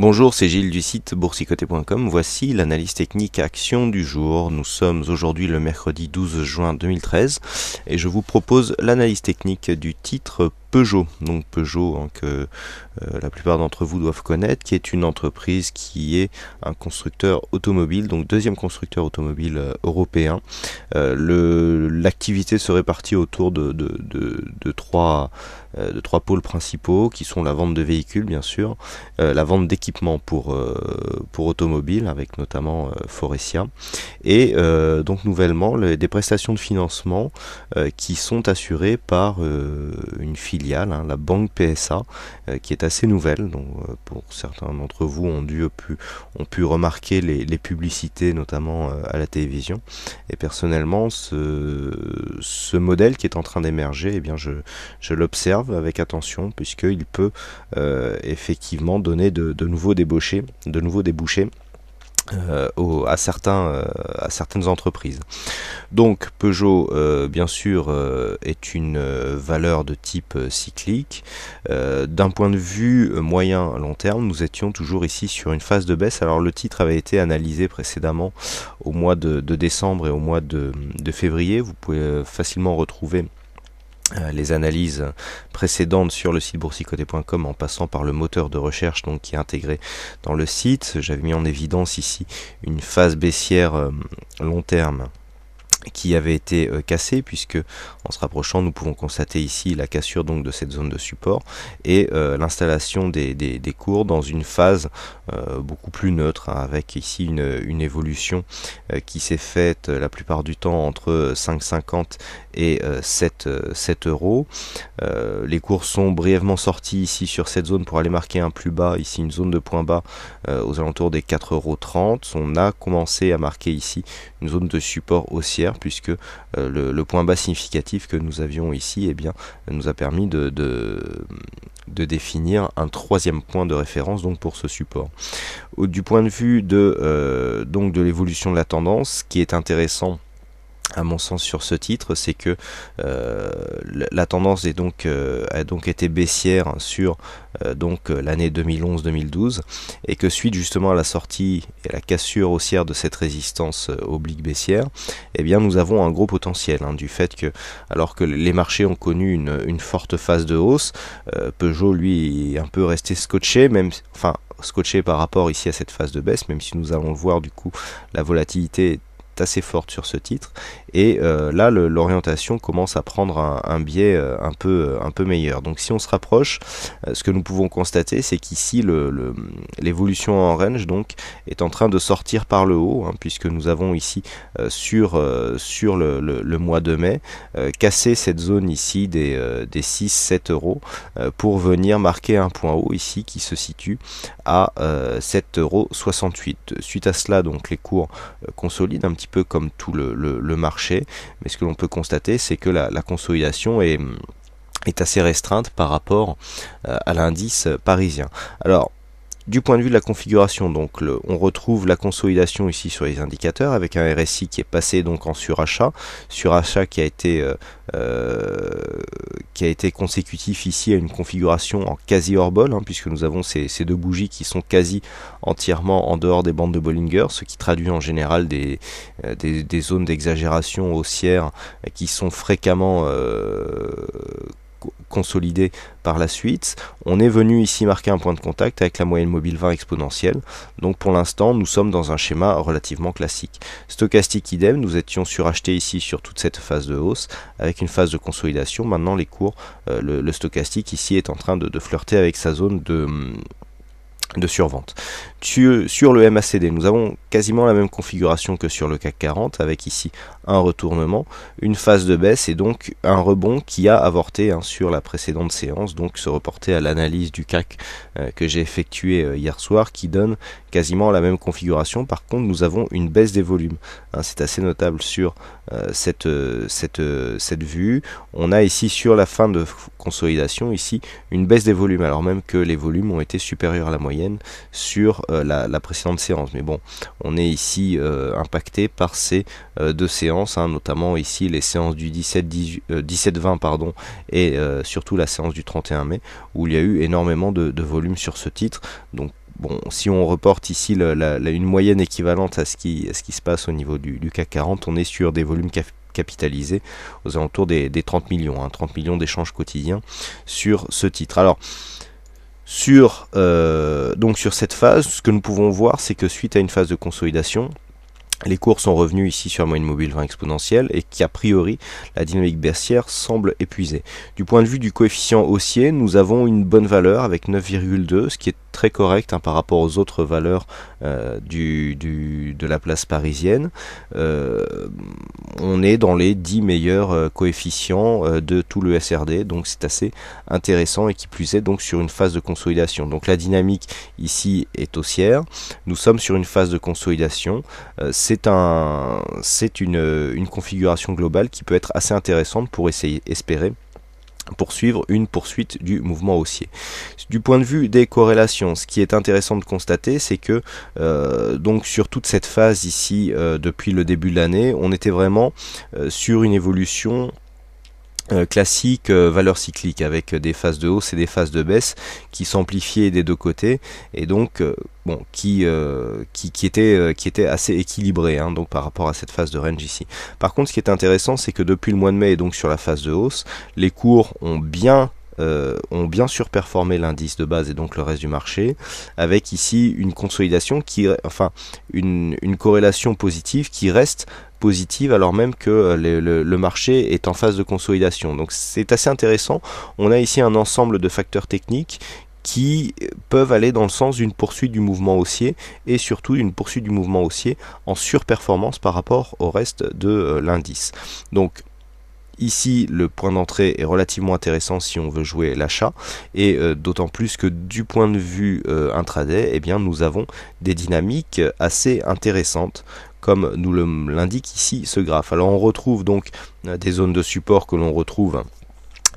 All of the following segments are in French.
Bonjour, c'est Gilles du site boursicoté.com. Voici l'analyse technique action du jour. Nous sommes aujourd'hui le mercredi 12 juin 2013 et je vous propose l'analyse technique du titre Peugeot. Donc Peugeot, que la plupart d'entre vous doivent connaître, qui est une entreprise qui est un constructeur automobile, donc deuxième constructeur automobile européen. L'activité se répartit autour de trois pôles principaux qui sont la vente de véhicules bien sûr, la vente d'équipements pour automobiles avec notamment Faurecia et donc nouvellement des prestations de financement qui sont assurées par une filiale, la banque PSA, qui est assez nouvelle. Donc pour certains d'entre vous ont pu remarquer les publicités notamment à la télévision, et personnellement ce modèle qui est en train d'émerger, eh bien je l'observe avec attention puisqu'il peut effectivement donner de nouveaux débouchés à certaines entreprises. Donc Peugeot bien sûr est une valeur de type cyclique. D'un point de vue moyen long terme, nous étions toujours ici sur une phase de baisse. Alors le titre avait été analysé précédemment au mois de décembre et au mois de février. Vous pouvez facilement retrouver les analyses précédentes sur le site boursicoté.com en passant par le moteur de recherche donc qui est intégré dans le site. J'avais mis en évidence ici une phase baissière long terme qui avait été cassée, puisque en se rapprochant nous pouvons constater ici la cassure donc de cette zone de support et l'installation des cours dans une phase beaucoup plus neutre, avec ici une évolution qui s'est faite la plupart du temps entre 5,50 et 7 euros. Les cours sont brièvement sortis ici sur cette zone pour aller marquer un plus bas, ici une zone de point bas aux alentours des 4,30 euros. On a commencé à marquer ici une zone de support haussière, puisque le point bas significatif que nous avions ici eh bien, nous a permis de définir un troisième point de référence donc pour ce support. Du point de vue de l'évolution de la tendance, ce qui est intéressant à mon sens sur ce titre, c'est que la tendance a donc été baissière sur l'année 2011-2012, et que suite justement à la sortie et à la cassure haussière de cette résistance oblique baissière, eh bien nous avons un gros potentiel du fait que, alors que les marchés ont connu une forte phase de hausse, Peugeot lui est un peu resté scotché, scotché par rapport ici à cette phase de baisse, même si nous allons le voir, du coup la volatilité est assez forte sur ce titre, et là l'orientation commence à prendre un biais un peu meilleur. Donc si on se rapproche, ce que nous pouvons constater, c'est qu'ici l'évolution en range donc est en train de sortir par le haut, puisque nous avons ici sur le mois de mai cassé cette zone ici des 6-7 euros pour venir marquer un point haut ici qui se situe à 7,68 euros. Suite à cela, donc les cours consolident un petit peu comme tout le marché, mais ce que l'on peut constater, c'est que la consolidation est assez restreinte par rapport à l'indice parisien. Alors du point de vue de la configuration, donc on retrouve la consolidation ici sur les indicateurs avec un RSI qui est passé donc en surachat qui a été consécutif ici à une configuration en quasi hors-bol, puisque nous avons ces deux bougies qui sont quasi entièrement en dehors des bandes de Bollinger, ce qui traduit en général des zones d'exagération haussière qui sont fréquemment consolidé par la suite. On est venu ici marquer un point de contact avec la moyenne mobile 20 exponentielle. Donc pour l'instant, nous sommes dans un schéma relativement classique. Stochastique idem, nous étions surachetés ici sur toute cette phase de hausse avec une phase de consolidation. Maintenant les cours, le stochastique ici est en train de flirter avec sa zone de survente. Sur le MACD, nous avons quasiment la même configuration que sur le CAC 40, avec ici un retournement, une phase de baisse et donc un rebond qui a avorté sur la précédente séance, donc se reporter à l'analyse du CAC que j'ai effectué hier soir, qui donne quasiment la même configuration. Par contre, nous avons une baisse des volumes. C'est assez notable sur cette vue. On a ici sur la fin de consolidation ici une baisse des volumes, alors même que les volumes ont été supérieurs à la moyenne sur la précédente séance. Mais bon, on est ici impacté par ces deux séances, notamment ici les séances du 17-20 pardon, et surtout la séance du 31 mai, où il y a eu énormément de volume sur ce titre. Donc bon, si on reporte ici une moyenne équivalente à ce qui se passe au niveau du CAC 40, on est sur des volumes capitalisés aux alentours des 30 millions, 30 millions d'échanges quotidiens sur ce titre. Alors, donc sur cette phase, ce que nous pouvons voir, c'est que suite à une phase de consolidation, les cours sont revenus ici sur la moyenne mobile 20 exponentielle et qu'a priori la dynamique baissière semble épuisée. Du point de vue du coefficient haussier, nous avons une bonne valeur avec 9,2, ce qui est très correct par rapport aux autres valeurs de la place parisienne. On est dans les 10 meilleurs coefficients de tout le SRD, donc c'est assez intéressant et qui plus est donc sur une phase de consolidation. Donc la dynamique ici est haussière, nous sommes sur une phase de consolidation. C'est une configuration globale qui peut être assez intéressante pour espérer poursuivre une poursuite du mouvement haussier. Du point de vue des corrélations, ce qui est intéressant de constater, c'est que donc sur toute cette phase ici, depuis le début de l'année, on était vraiment sur une évolution classique, valeur cyclique, avec des phases de hausse et des phases de baisse qui s'amplifiaient des deux côtés, et donc bon, qui était assez équilibré donc par rapport à cette phase de range ici. Par contre, ce qui est intéressant, c'est que depuis le mois de mai, et donc sur la phase de hausse, les cours ont bien surperformé l'indice de base et donc le reste du marché, avec ici une consolidation une corrélation positive qui reste positive alors même que le marché est en phase de consolidation. Donc c'est assez intéressant. On a ici un ensemble de facteurs techniques qui peuvent aller dans le sens d'une poursuite du mouvement haussier et surtout d'une poursuite du mouvement haussier en surperformance par rapport au reste de l'indice. Donc ici, le point d'entrée est relativement intéressant si on veut jouer l'achat, et d'autant plus que du point de vue intraday, eh bien, nous avons des dynamiques assez intéressantes, comme nous l'indique ici ce graphe. Alors on retrouve donc des zones de support que l'on retrouve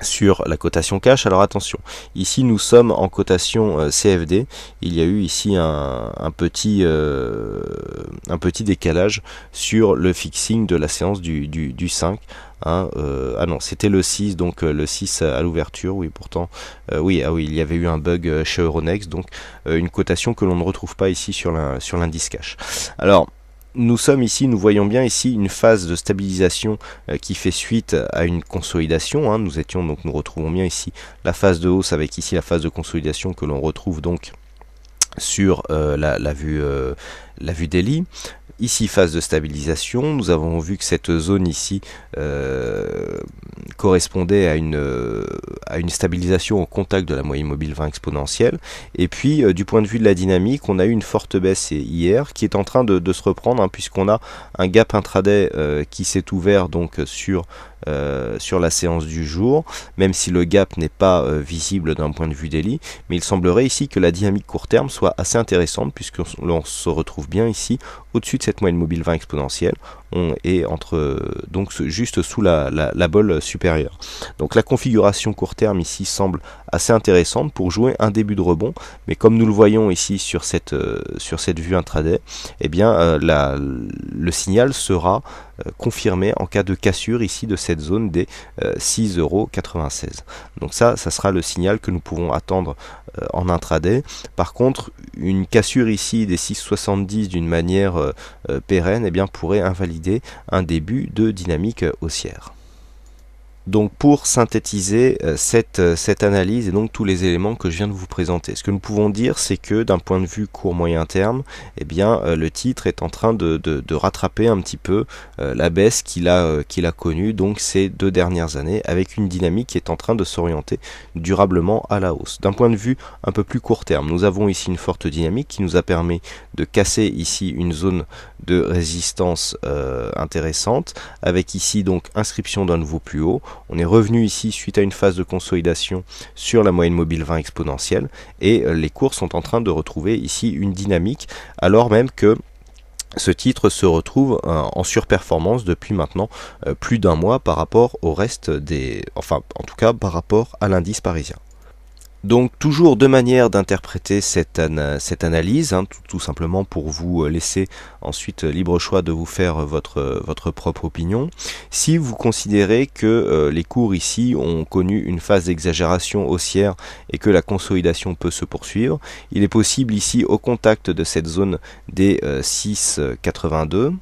sur la cotation cash. Alors attention, ici nous sommes en cotation CFD, il y a eu ici un petit décalage sur le fixing de la séance du 5. Ah non, c'était le 6, donc le 6 à l'ouverture, oui, pourtant, oui, il y avait eu un bug chez Euronext, donc une cotation que l'on ne retrouve pas ici sur l'indice cash. Alors, nous voyons bien ici une phase de stabilisation qui fait suite à une consolidation. Nous retrouvons bien ici la phase de hausse avec ici la phase de consolidation que l'on retrouve donc sur la vue daily. Ici, phase de stabilisation, nous avons vu que cette zone ici correspondait à une stabilisation au contact de la moyenne mobile 20 exponentielle. Et puis, du point de vue de la dynamique, on a eu une forte baisse hier qui est en train de se reprendre, puisqu'on a un gap intraday qui s'est ouvert donc sur la séance du jour, même si le gap n'est pas visible d'un point de vue daily, mais il semblerait ici que la dynamique court terme soit assez intéressante, puisque l'on se retrouve bien ici au-dessus de cette moyenne mobile 20 exponentielle. On est donc juste sous la bolle supérieure. Donc la configuration court terme ici semble assez intéressante pour jouer un début de rebond, mais comme nous le voyons ici sur cette vue intraday, eh bien le signal sera confirmé en cas de cassure ici de cette zone des 6,96 €. Donc ça sera le signal que nous pouvons attendre en intraday. Par contre, une cassure ici des 6,70 d'une manière pérenne, eh bien, pourrait invalider un début de dynamique haussière. Donc pour synthétiser cette analyse et donc tous les éléments que je viens de vous présenter, ce que nous pouvons dire, c'est que d'un point de vue court moyen terme, eh bien le titre est en train de rattraper un petit peu la baisse qu'il a connue donc ces 2 dernières années, avec une dynamique qui est en train de s'orienter durablement à la hausse. D'un point de vue un peu plus court terme, nous avons ici une forte dynamique qui nous a permis de casser ici une zone de résistance intéressante, avec ici donc inscription d'un nouveau plus haut. On est revenu ici suite à une phase de consolidation sur la moyenne mobile 20 exponentielle, et les cours sont en train de retrouver ici une dynamique, alors même que ce titre se retrouve en surperformance depuis maintenant plus d'un mois par rapport au reste en tout cas par rapport à l'indice parisien. Donc toujours deux manières d'interpréter cette analyse, hein, tout simplement pour vous laisser ensuite libre choix de vous faire votre propre opinion. Si vous considérez que les cours ici ont connu une phase d'exagération haussière et que la consolidation peut se poursuivre, il est possible ici au contact de cette zone des 6,82,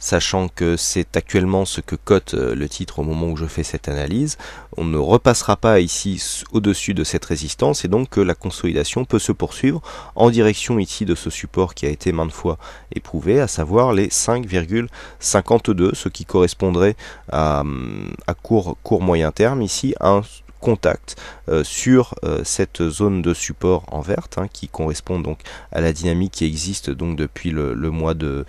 sachant que c'est actuellement ce que cote le titre au moment où je fais cette analyse, on ne repassera pas ici au-dessus de cette résistance et donc que la consolidation peut se poursuivre en direction ici de ce support qui a été maintes fois éprouvé, à savoir les 5,52, ce qui correspondrait à court moyen terme ici à un contact sur cette zone de support en verte, hein, qui correspond donc à la dynamique qui existe donc depuis le mois de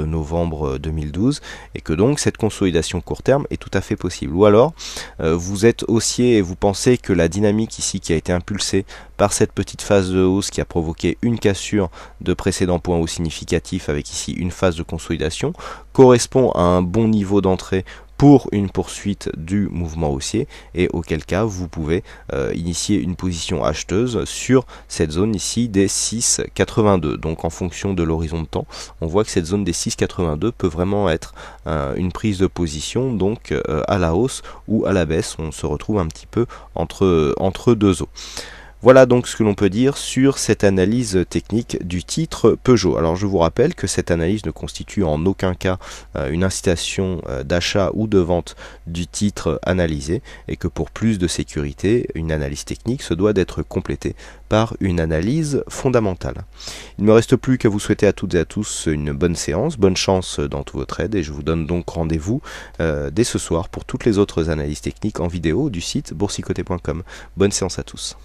novembre 2012, et que donc cette consolidation court terme est tout à fait possible. Ou alors vous êtes haussier et vous pensez que la dynamique ici qui a été impulsée par cette petite phase de hausse qui a provoqué une cassure de précédents points hauts significatifs avec ici une phase de consolidation correspond à un bon niveau d'entrée pour une poursuite du mouvement haussier, et auquel cas vous pouvez initier une position acheteuse sur cette zone ici des 6,82. Donc en fonction de l'horizon de temps, on voit que cette zone des 6,82 peut vraiment être une prise de position donc à la hausse ou à la baisse. On se retrouve un petit peu entre deux eaux. Voilà donc ce que l'on peut dire sur cette analyse technique du titre Peugeot. Alors je vous rappelle que cette analyse ne constitue en aucun cas une incitation d'achat ou de vente du titre analysé, et que pour plus de sécurité, une analyse technique se doit d'être complétée par une analyse fondamentale. Il ne me reste plus qu'à vous souhaiter à toutes et à tous une bonne séance, bonne chance dans tous vos trades, et je vous donne donc rendez-vous dès ce soir pour toutes les autres analyses techniques en vidéo du site boursicoté.com. Bonne séance à tous.